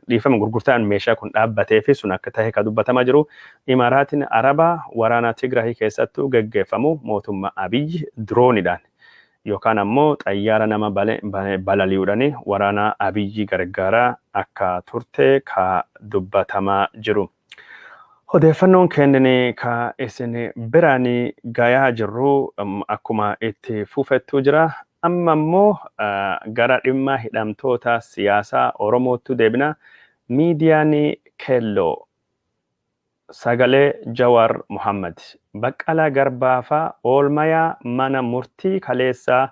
dhiifama gurgurtaan meeshaa kun dhaabbatee fi sun akka tahee ka dubbatamaa jiru. Imaaraatiin Arabaa waraana Tigraahii keessattuu gaggeeffamu mootummaa Abiyyi diroonidhaan yookaan ammoo xayyaara nama balali'uudhaan waraana Abiyyi gargaaraa akka turte ka dubbatamaa jiru. Odeeffannoon keenya ka isin biraan gayaa jirru akkuma itti fufettu jira. Amma ammoo gara dhimma hidhamtoota siyaasaa Oromootti deebina. Miidiyaan Kelloo Sagalee Jawaar Muhammad Baqqalaa Garbaafaa oolmayaa mana murtii kaleessaa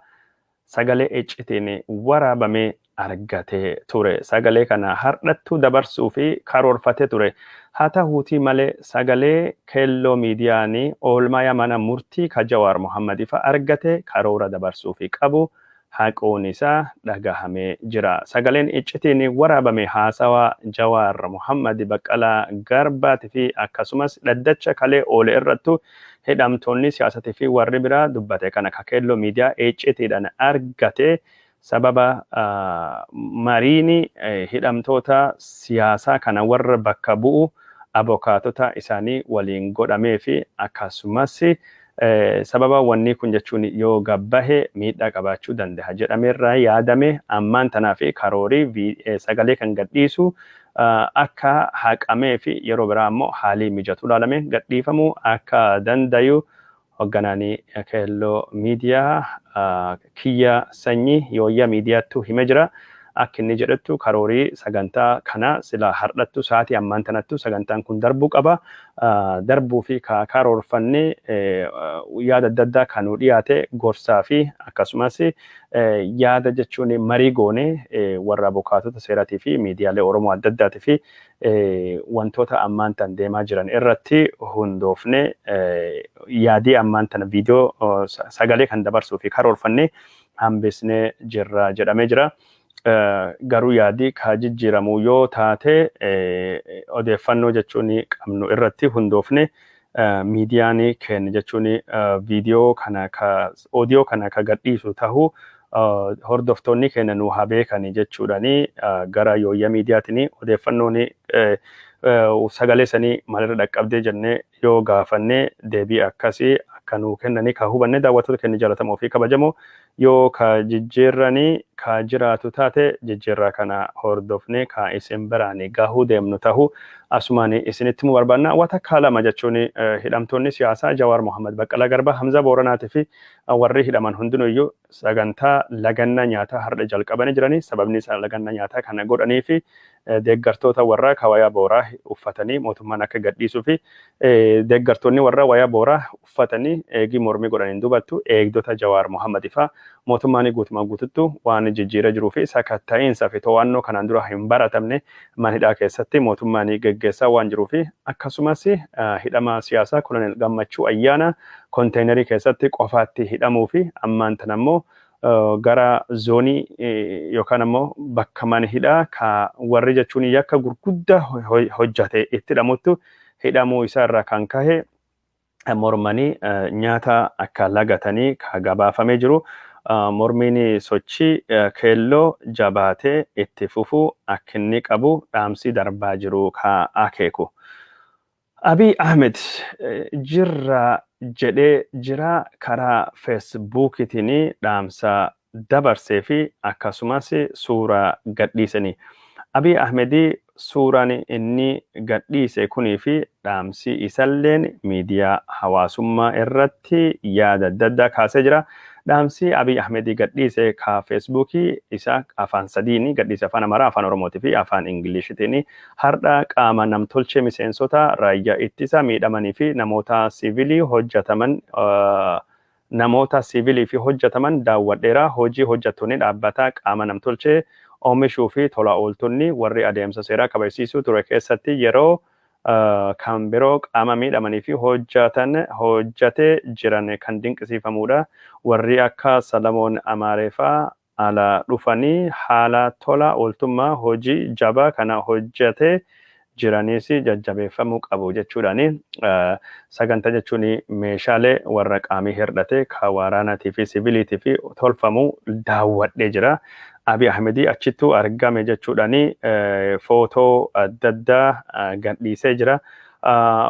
sagalee iccitiin waraabamee argatee ture. Sagalee kana hardhattuu dabarsuu fi karoorfatee ture. Haa ta'uutii malee sagalee Kelloo miidiyaan oolmayaa mana murtii ka Jawaar Muhammadiif argate karoora dabarsuu fi qabu haquun isaa dhagahamee jira. Sagaleen iccitiin waraabame haasawaa Jawaar Muhammad Baqqalaa Garbaatii fi akkasumas dhaddacha kalee oole irrattu hidhamtoonni siyaasatii fi warri biraa dubbate kana ka Kelloo miidiyaa iccitiidhaan argate sababa mariin hidhamtoota siyaasaa kana warra bakka bu'u abokaatota isaanii waliin godhamee fi akkasumas sababa wanni kun jechuun yoo gabbahe miidhaa qabaachuu danda'a jedhameerraa yaadame ammaan tanaa fi karoorii sagalee kan gadhiisu akka haqamee fi yeroo biraa ammoo haalii mijatu ilaalame gadhiifamuu akka dandayu hogganaanii Kelloo miidiyaa Kiyya Sanyii yooyyaa miidiyaattu hime jira. akka inni jedhattu karoorii sagantaa kana sila hardhattu sa'aatii ammaan tanattu sagantaan kun darbuu qaba. Darbuu fi karoorfannee yaada adda addaa kan nu dhiyaate gorsaa fi akkasumas yaada jechuun marii goone warra abukaatota seeraatii fi miidiyaalee Oromoo adda addaatii fi wantoota ammaan tan deemaa jiran irratti hundoofne yaadii ammaan tana viidiyoo sagalee kan dabarsuu fi karoorfannee hambisnee jirra jedhamee jira. Garuu yaadii kaa jijjiiramuu yoo taate odeeffannoo jechuun qabnu irratti hundoofne miidiyaan keenya jechuun viidiyoo kana oodiyoo kana ka gadhiisu ta'uu hordoftoonni keenya nu haa beekani jechuudhaani gara yooyya miidiyaatiin odeeffannoon sagalee sanii maalirra dhaqqabdee jennee yoo gaafannee deebii akkasii akka nuu kennanii ka hubanne daawwattoota keenya jaallatamoo fi kabajamoo yoo ka jijjiirranii ka jiraatu taate jijjiirraa kana hordofne ka isin biraanii gahuu deemnu ta'uu asumaan isinitti mu barbaanna. Wata kaalama jechuun hidhamtoonni siyaasaa Jawaar Mohammad Baqqalaa Garbaa Hamza Booranaatii fi warri hidhaman hundinuyyuu sagantaa lagannaa nyaataa har'a jalqabanii jiranii. Sababni isaa lagannaa nyaataa kana godhanii fi deeggartoota warraa ka wayaa booraa uffatanii mootummaan akka gadhiisuu fi deeggartoonni warraa wayaa booraa uffatanii eegii mormii godhaniin dubattu eegdota Jawaar Mohammad ifaa mootummaan guutumaan guututtu waan jijjiirraa jiruu fi sakatta'iinsaa fi to'annoo kanaan dura hin baratamne manhidhaa keessatti mootummaan geggeessaa waan jiruu fi akkasumas hidhama siyaasaa Koloneel Gammachuu Ayyaana konteenerii keessatti qofaatti hidhamuu fi ammaan tan ammoo gara zoonii yookaan ammoo bakka manhidhaa ka warri jechuun yakka gurguddaa hojjate itti hidhamuttu hidhamuu isaa irraa kan kahe mormanii nyaata akka lagatanii ka gabaafamee jiru. Mormiin sochii keelloo jabaatee itti fufuu akka inni qabu dhaamsi darbaa jiru ka akeeku. Abiy Ahmed jirra jedhee jira karaa feesbuukiitiin dhaamsa dabarsee fi akkasumas suuraa gadhiisanii. Abiy Ahmed suuraan inni gadhiise kunii fi dhaamsi isalleen miidiyaa hawaasummaa irratti yaada adda addaa kaasee jira. Dhaamsi Abiy Ahmed gadhiise ka feesbuukii isaa afaan sadiini gadhiise afaan Amaaraa, afaan Oromootii fi afaan Ingiliishitiin har'a qaama namtolchee miseensota raayyaa ittisa miidhamanii fi namoota siviilii fi hojjetaman daawwadheera. Hojii hojjettoonni dhaabbataa qaama namtolchee oomishuu fi tola ooltonni warri adeemsa seeraa kabachiisuu ture keessatti yeroo kan biroo qaama miidhamanii fi hojjatee jiran kan dinqisiifamudha. Warri akka Salamoon Amaareefaa ala dhufanii haala tola ooltummaa hojii jabaa kana hojjatee jiranis jajjabeeffamuu qabu jechuudhaani. Sagantaa jechuun meeshaalee warra qaamii hirdhate ka waraanaatii fi siviiliitii fi tolfamuu daawwadhee jira. Abiy Ahmed achittuu argame jechuudhaani footoo adda addaa gadhiisee jira.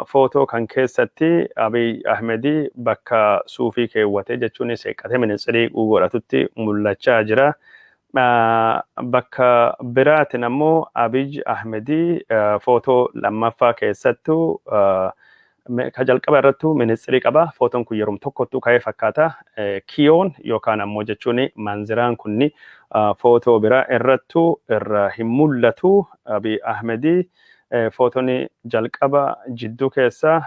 Footoo kan keessatti Abiy Ahmed bakka suufii keewwatee jechuun seeqqatee ministirii godhatutti mul'achaa jira. Bakka biraatiin ammoo Abiy Ahmed footoo lammaffaa keessattuu ka jalqaba irrattu ministirii qaba. Footoon kun yeroo tokkottuu ka'ee fakkaata. Kiyoon yookaan ammoo jechuun manziraan kunni footoo biraa irrattu irra hin mul'atu. Abiy Ahmed footoon jalqaba jidduu keessa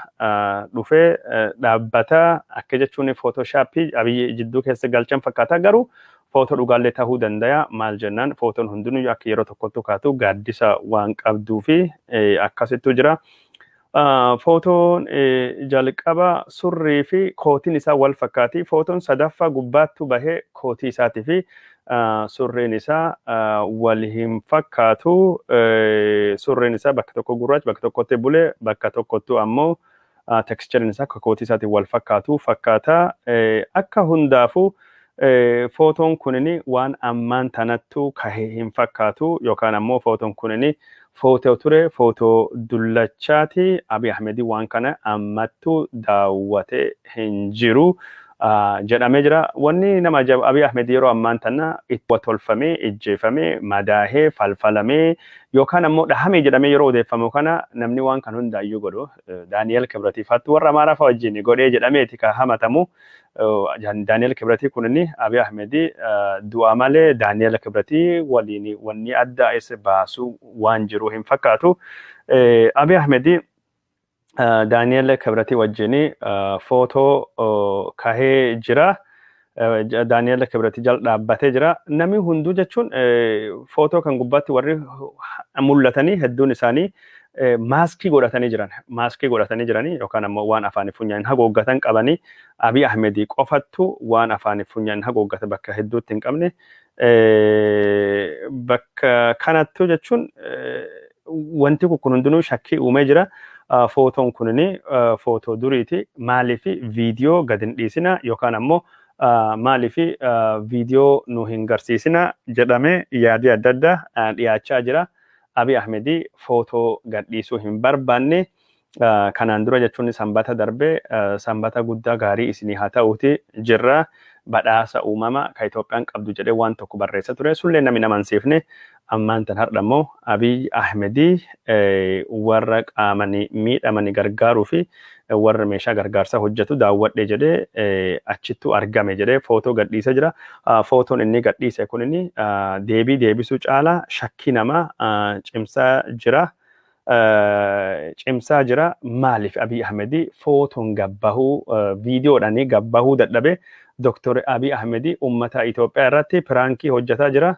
dhufee dhaabbataa akka jechuun footooshaappii Abiy jidduu keessa galchan fakkaata. Garuu footoo dhugaallee ta'uu danda'a. Maal jennaan footoon hundinuu akka yeroo tokkottuu kaatu gaaddisa waan qabduu fi akkasittuu jira. Footoon jalqaba surrii fi kootiin isaa wal fakkaati. Footoon sadaffaa gubbaattu bahee kootii isaatii fi surriin isaa wal hin fakkaatu. Surriin isaa bakka tokko gurraacha, bakka tokkotti bulee, bakka tokkottu ammoo tekstichariin isaa akka kootii isaatiin wal fakkaatu fakkaata. Akka hundaafuu footoon kunini waan ammaan tanattu kahee hin fakkaatu yookaan ammoo footoon kunini footoo ture footoo dullachaati. Abiy Ahmed waan kana ammattu daawwatee hin jiru. jedhamee jira. Wanni nama ajaa'ibu Abiy Ahmed yeroo ammaan tana itti tolfamee, ijjeefamee, madaahee, falfalamee yookaan ammoo dhahamee jedhamee yeroo odeeffamu kana namni waan kan hundaayyuu godhu Daani'el Kibratiif hattu warra Amaaraa fa'a wajjin godhee jedhameeti kan hamatamu. Daani'el Kibratii kunini Abiy Ahmed du'a malee Daani'el Kibratii waliin wanni adda isa baasu waan jiru hin fakkaatu. Abiy Ahmed Daani'el Kibratii wajjin footoo kahee jira. Daani'el Kibratii jala dhaabbatee jira. Namni hunduu jechuun footoo kan gubbaatti warri mul'atanii hedduun isaanii maaskii godhatanii jiran. Maaskii godhatanii jiranii yookaan ammoo waan afaan funyaan haguuggatan qabanii Abiy Ahmed qofattu waan afaan funyaan haguuggate bakka hedduutti hin qabne. Bakka kanattu jechuun wanti kun hundinuu shakkii uumee jira. Footoon kunini footoo duriiti. Maaliif viidiyoo gadi hin dhiisina yookaan ammoo maaliif viidiyoo nu hin garsiisina jedhamee yaadii adda addaa dhiyaachaa jira. Abiy Ahmed footoo gad dhiisuu hin barbaanne. Kanaan dura jechuun sanbata darbee sanbata guddaa gaarii isinii haa ta'uuti jirra. Badhaasa uumama kan Itoophiyaan qabdu jedhee waan tokko barreessa ture. Sullee namni nama hin siifne ammaan tan har'a immoo Abiy Ahmed warra qaamanii miidhamanii gargaaruu fi warra meeshaa gargaarsaa hojjetu daawwadhee jedhee achittu argame jedhee footoo gadhiisee jira. Footoon inni gadhiise kun inni deebii deebisuu caalaa shakkii namaa cimsaa jira. Cimsaa jira. Maaliif Abiy Ahmed footoon gabbahuu viidiyoodhaan gabbahuu dadhabe Dr. Abiy Ahmed ummata Itoophiyaa irratti piraankii hojjetaa jira.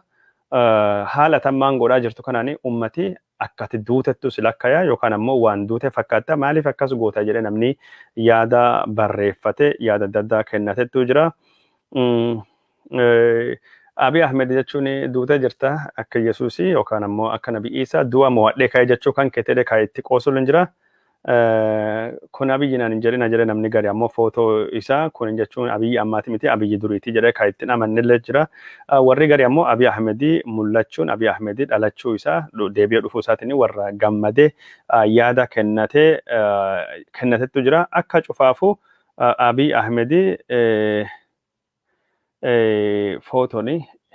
Haala tammaan godhaa jirtu kanaan ummati akkati duutettu silakkaya yookaan ammoo waan duute fakkaata. Maaliif akkas goota jedhee namni yaada barreeffate yaada adda addaa kennatettu jira. Abiy Ahmed jechuun duute jirta akka Yesuus yookaan ammoo akka Nabii Isaa du'a mo'adhee ka'ee jechuu kan keetee ka'eetti qoosuun jira. Kun Abiy naan hin jedhina jedhe namni gari ammoo footoo isaa kun jechuun Abiy ammaati miti Abiy duriiti jedhee ka'eetti amannillee jira. Warri gari ammoo Abiy Ahmed mul'achuun Abiy Ahmed dhalachuu isaa deebi'ee dhufuu isaatiin warra gammadee yaada kennatettu jira. Akka cufaafuu Abiy Ahmed footoon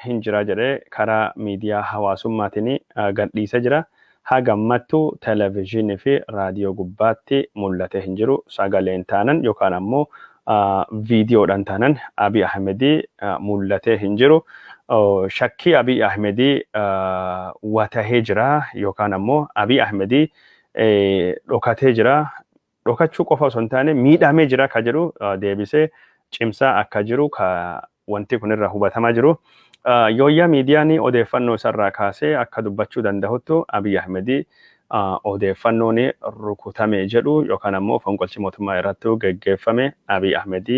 hin jira jedhee karaa miidiyaa hawaasummaatiin gadhiisee jira. Hagammattu televezyiinii fi raadiyoo gubbaatti mul'ate hin jiru. Sagaleen taanan yookaan ammoo viidiyoodhaan taanan Abiy Ahmed mul'ate hin jiru. Shakkii Abiy Ahmed watahee jira yookaan ammoo Abiy Ahmed dhokatee jira. Dhokachuu qofa osoo hin taane miidhamee jira ka jedhu deebisee cimsaa akka jiru ka wanti kunirraa hubatamaa jiru. Yooyyaa miidiyaan odeeffannoo isarraa kaasee akka dubbachuu danda'uttu Abiy Ahmed odeeffannoon rukutame jedhu yookaan ammoo fonqolchi mootummaa irratti geggeeffame Abiy Ahmed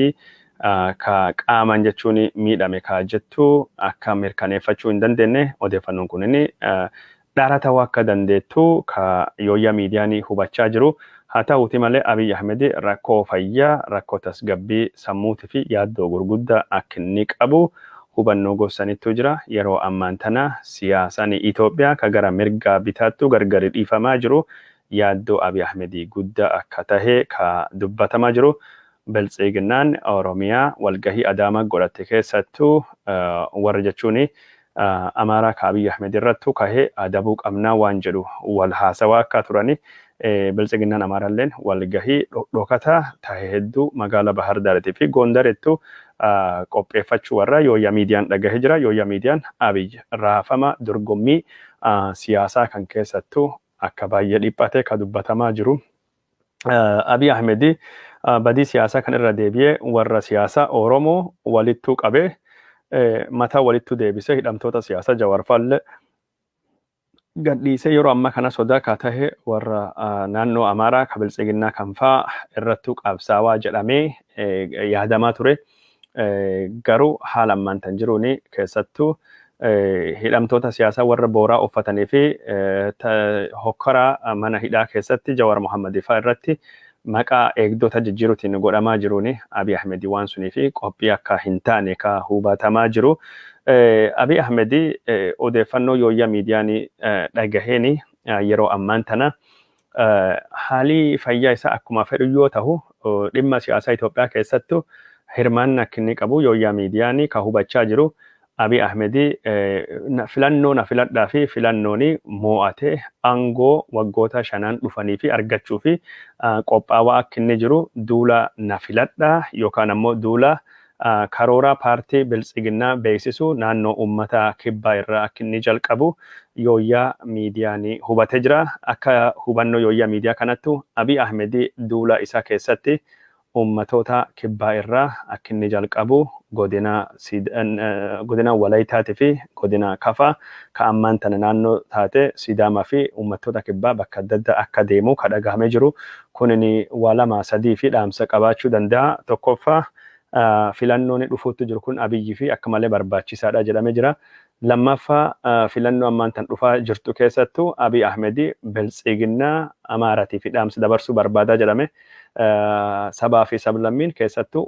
ka qaaman jechuun miidhame ka jettu akka mirkaneeffachuu hin dandeenye odeeffannoon kun inni dhara ta'uu akka dandeettu ka yooyyaa miidiyaan hubachaa jiru. Haa ta'uuti malee Abiy Ahmed rakkoo fayyaa, rakkoo tasgabbii sammuutii fi yaaddoo gurguddaa akka inni qabu hubannoo gosanittu jira. Yeroo ammaan tana siyaasaan Itoophiyaa ka gara mirgaa bitaattu gargari dhiifamaa jiru. Yaaddoo Abiy Ahmed guddaa akka tahe ka dubbatamaa jiru. Biltsiginnaan Oromiyaa walgahii Adaamaa godhatte keessattuu warra jechuun Amaaraa ka Abiy Ahmed irrattu kahee adabuu qabnaa waan jedhu wal haasawaa akka turani. Biltsiginnaan Amaaraalleen walgahii dhokataa tahe hedduu magaalaa Bahar Daarii fi Gondarettu qopheeffachuu warra yooyyaa miidiyaan dhagahee jira. Yooyyaa miidiyaan Abiy raafama dorgommii siyaasaa kan keessattuu akka baay'ee dhiphate ka dubbatamaa jiru. Abiy Ahmed badii siyaasaa kan irra deebi'ee warra siyaasaa Oromoo walittuu qabee mataa walittuu deebisee hidhamtoota siyaasaa Jawaarfaallee gadhiisee yeroo amma kana sodaa ka tahe warra naannoo Amaaraa ka Biltsiginnaa kan faa irrattuu qabsaawaa jedhamee yaadamaa ture. Garuu haala ammaan tan jiruun keessattuu hidhamtoota siyaasaa warra booraa uffatanii fi hokkoraa mana hidhaa keessatti Jawaar Mohammad faa irratti maqaa eegdota jijjiiruutiin godhamaa jiruun Abiy Ahmed waan sunii fi qophii akka hin taane ka hubatamaa jiru. Abiy Ahmed odeeffannoo yooyyaa miidiyaan dhagaheen yeroo ammaan tana haalli fayyaa isaa akkuma fedhu yoo ta'u dhimma siyaasaa Itoophiyaa keessattuu hirmaanni akka inni qabu yooyyaa miidiyaanii ka hubachaa jiru Abiy Ahmed filannoo na filadhaa fi filannooni mo'atee aangoo waggoota 5 dhufanii fi argachuu fi qophaawaa akka inni jiru duula na filadhaa yookaan ammoo duula karoora paartii biltsiginnaa beeksisu naannoo uummata kibbaa irraa akka inni jalqabu yooyyaa miidiyaanii hubatee jira. Akka hubannoo yooyyaa miidiyaa kanattu Abiy Ahmed duula isaa keessatti ummatoota kibbaa irraa akka inni jalqabu godina Walayitaatii fi godina Kafaa ka ammaan tana naannoo taate Sidaamaa fi ummatoota kibbaa bakka adda addaa akka deemu ka dhagahamee jiru. Kunini waa 2-3 fi dhaamsa qabaachuu danda'a. Tokkoffaa filannoon dhufuutti jiru kun Abiyyi fi akka malee barbaachisaadha jedhamee jira. Lammaffaa filannoo ammaan tan dhufaa jirtu keessattuu Abiy Ahmed biltsiginnaa Amaaratii fi dhaamsa dabarsuu barbaadaa jedhame. Sabaa fi sablammiin keessattuu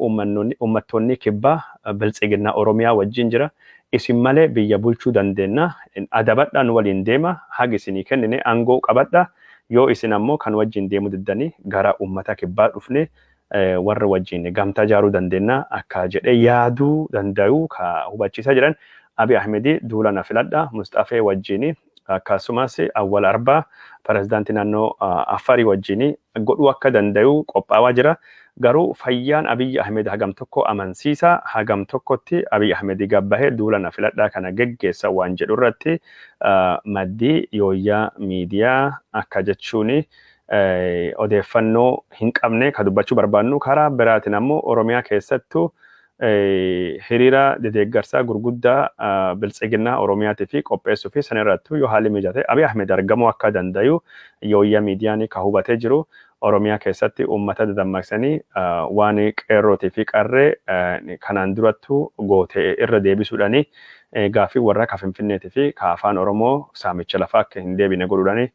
uummattoonni kibbaa biltsiginnaa Oromiyaa wajjin jira. Isin malee biyya bulchuu dandeenya. Adabadhaan waliin deema. Hagi isinii kennine aangoo qabadha. Yoo isin ammoo kan wajjin deemu diddanii gara uummata kibbaa dhufne warra wajjin gamtaa ijaaruu dandeenya akka jedhee yaaduu danda'u ka hubachiisaa jiran. Abiy Ahmed duula na filadhaa Mustafee wajjin akkasumas Awwal Arbaa pirezidaantii naannoo Affarii wajjin godhuu akka danda'u qophaawaa jira. Garuu fayyaan Abiy Ahmed hagam tokko amansiisa hagam tokkotti Abiy Ahmed gabbahee duula na filadhaa kana geggeessa waan jedhu irratti maddii yooyyaa miidiyaa akka jechuun odeeffannoo hin qabne ka dubbachuu barbaannu karaa biraatiin ammoo Oromiyaa keessattuu hiriira deeggarsaa gurguddaa biltsiginnaa Oromiyaatii fi qopheessuu fi sanirrattuu yoo haalli mijate Abiy Ahmed argamuu akka danda'u yooyyaa miidiyaanii ka hubatee jiru. Oromiyaa keessatti uummata dadammaqsanii waan qeerrootii fi qarree kanaan durattuu gootee irra deebisuudhaani gaaffii warra ka Finfinneetii fi ka afaan Oromoo saamicha lafaa akka hin deebine godhuudhaani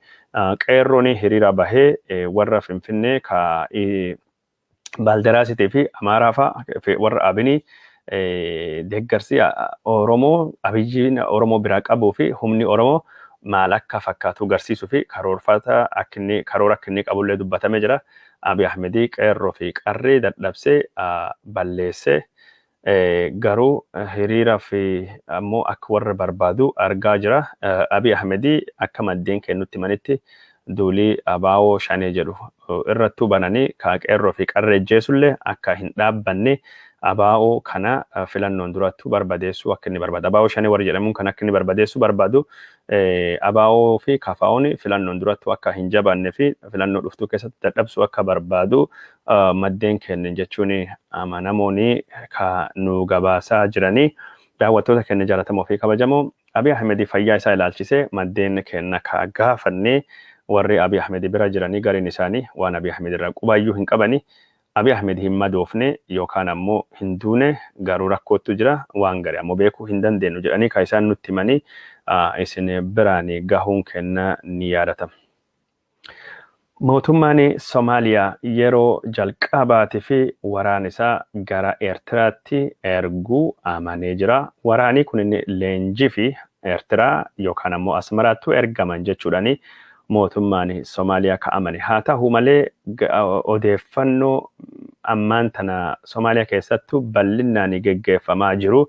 qeerroon hiriira bahee warra Finfinnee ka Baaldaraasitii fi Amaaraa fa'aa warra Abinii deeggarsi Oromoo Abiyyiin Oromoo biraa qabuu fi humni Oromoo maal akka fakkaatu garsiisuu fi karoora akka inni qabullee dubbatamee jira. Abiy Ahmed qeerroo fi qarree dadhabsee balleessee garuu hiriira fi ammoo akka warra barbaadu argaa jira. Abiy Ahmed akka maddeen kennutti manitti duulii abaawoo shanee jedhu irrattuu bananii ka qeerroo fi qarree jeesullee akka hin dhaabbanne abaawoo kana filannoon durattuu barbadeessuu akka inni barbaadu. Abaawoo shanee warri jedhamuun kan akka inni barbadeessuu barbaadu abaawoo fi kafaa'oon filannoon durattuu akka hin jabaanne fi filannoo dhuftuu keessatti dadhabsuu akka barbaadu maddeen kennan jechuun amanamoonni ka nu gabaasaa jiranii. Daawwattoota keenya jaallatamoo fi kabajamoo Abiy Ahmed fayyaa isaa ilaalchisee maddeen kenna ka gaafannee warri Abiy Ahmed bira jiranii gariin isaanii waan Abiy Ahmed irraa qubayyuu hin qabani. Abiy Ahmed hin madoofne yookaan ammoo hin duune garuu rakkootu jira waan gari ammoo beekuu hin dandeenyu jedhanii ka isaan nutti himanii isin biraan gahuun kenna ni yaadatama. Mootummaan Somaaliyaa yeroo jalqabaatii fi waraana isaa gara Eertiraatti erguu amanee jira. Waraanni kun leenjii fi Eertiraa yookaan ammoo Asmaraattuu ergaman jechuudhaani mootummaan Somaaliyaa ka amane. Haa ta'u malee odeeffannoo ammaan tana Somaaliyaa keessattuu bal'inaan geggeeffamaa jiru.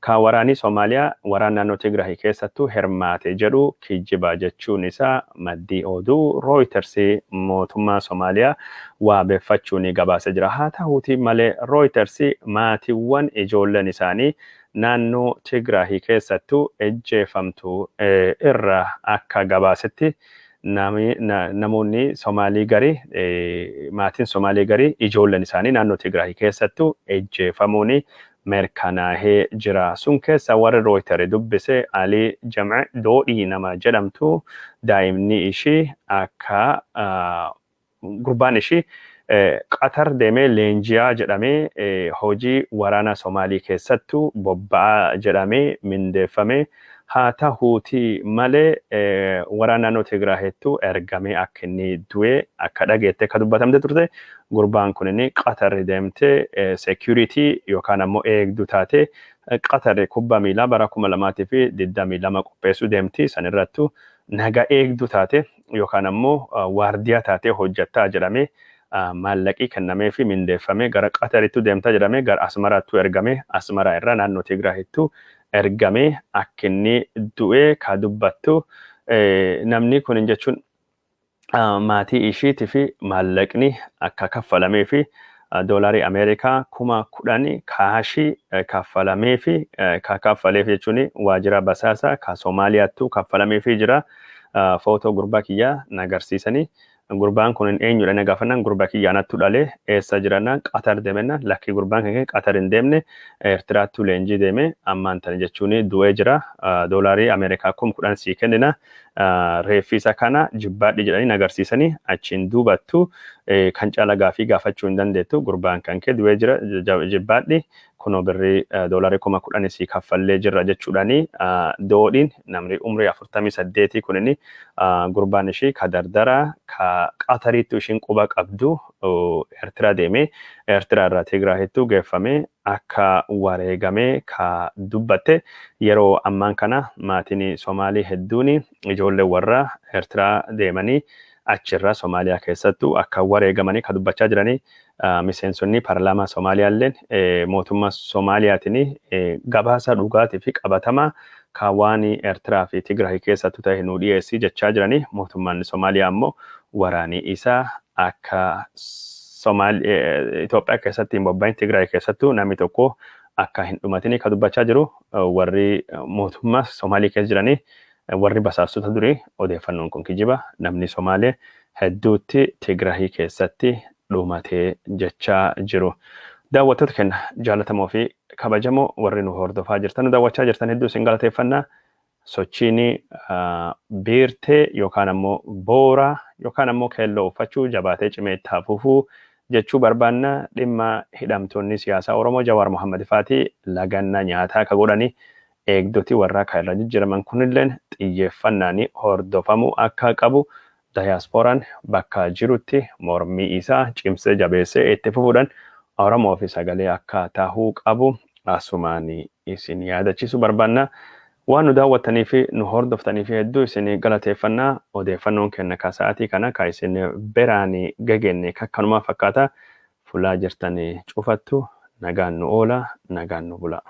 Ka waraanni Somaaliyaa waraana naannoo Tigraay keessattuu hirmaate jedhu kijibaa jechuun isaa maddii oduu Reuters mootummaa Somaaliyaa waabeeffachuun gabaasee jira. Haa ta'uutii malee Reuters maatiiwwan ijoolleen isaanii naannoo Tigraay keessattuu ejjeefamtu irra akka gabaasetti namoonni Somaalii garii maatiin Somaalii garii ijoolleen isaanii naannoo Tigraay keessattuu ejjeefamuun mirkanaa'ee jira. Sun keessa warri Reuters dubbise Alii Jamce Doodhii nama jedhamtu daa'imni ishii akka gurbaan ishii Qatar deemee leenjiyaa jedhamee hojii waraana Somaalii keessattuu bobba'aa jedhamee mindeeffame. Haa ta'uutii malee waraana naannoo Tigraayitti ergamee akka inni du'e akka dhageette akka dubbatamte turte. Gurbaan kun Qatar deemtee security yookaan ammoo eegduu taate Qatar kubbaa miilaa bara 2022 qopheessuu deemti. Sanirrattuu naga eegduu taate yookaan ammoo waardiyaa taate hojjattaa jedhamee maallaqii kennamee fi mindeeffamee gara Qataritti deemtaa jedhamee gara Asmaraattu ergamee Asmaraa irraa naannoo Tigraahittu ergamee akka inni du'ee ka dubbattu namni kun jechuun maatii ishiitii fi maallaqni akka kaffalamee fi doolarii Ameerikaa 10,000 kaashii kaffalamee fi kaffaleef jechuun waajjira basaasaa ka Somaaliyaattu kaffalamee fi jira. Footoo gurbaa kiyyaa nagarsiisanii gurbaan kun eenyudha na gaafannaan gurbaa kiyyaa nattu dhalee eessa jirannaan Qatar deemennaan lakki gurbaan kan Qatar hin deemne Eertiraattu leenjii deeme ammaan tana jechuun du'ee jira. Doolarii Ameerikaa 10,000 sii kennina. Reeffisa kana jibbaadhi jedhanii nagarsiisanii achiin duubattu kan caala gaafii gaafachuu hin dandeettu gurbaan kan kee du'ee jira jibbaadhi kunoo birrii doolarii 10,000 sii kaffallee jirra jechuudhaani doodhiin namni umrii 48 kunini gurbaan ishii ka dardaraa ka Qatariittu ishiin quba qabdu Eertiraa deemee Eertiraa irraa Tigraahittu geeffamee akka wareegamee ka dubbatte yeroo ammaan kana maatiin Somaalii hedduun ijoollee warra Eertiraa deemanii achirraa Somaaliyaa keessattuu akka wareegamanii ka dubbachaa jiranii miseensonni paarlaamaa Somaaliyaalleen mootummaa Somaaliyaatiin gabaasa dhugaatii fi qabatamaa ka waan Eertiraa fi Tigraahii keessattu ta'e nu dhiyeessii jechaa jiranii mootummaan Somaaliyaa ammoo waraanii isaa akka Itoophiyaa keessatti hin bobba'in Tigraahii keessattuu namni tokko akka hin dhumatini ka dubbachaa jiru warri mootummaa Somaalii keessa jiranii warri basaastota durii odeeffannoon kun kijiba namni Somaalee hedduutti Tigraahii keessatti dhumatee jechaa jiru. Daawwattoota keenya jaallatamoo fi kabajamoo warri nu hordofaa jirtan daawwachaa jirtan hedduu isin galateeffannaa. Sochiin biirtee yookaan ammoo booraa yookaan ammoo keelloo uffachuu jabaatee cimee itti fufuu jechuu barbaanna dhimma hidhamtoonni siyaasaa Oromoo Jawaar Mohammad faatii lagannaa nyaataa ka godhanii eegdoti warraa ka irra jijjiiraman kunilleen xiyyeeffannaan hordofamuu akka qabu daayaaspooraan bakka jirutti mormii isaa cimsee jabeessee itti fufuudhaan Oromoo fi sagalee akka taahuu qabu asumaan isin yaadachiisu barbaanna. Waan nu daawwattanii fi nu hordoftanii fi hedduu isin galateeffannaa odeeffannoon kenna ka sa'aatii kana ka isin biraan gageenye kakkanuma fakkaata fulaa jirtanii cufattu nagaan nu oola nagaan nu bula.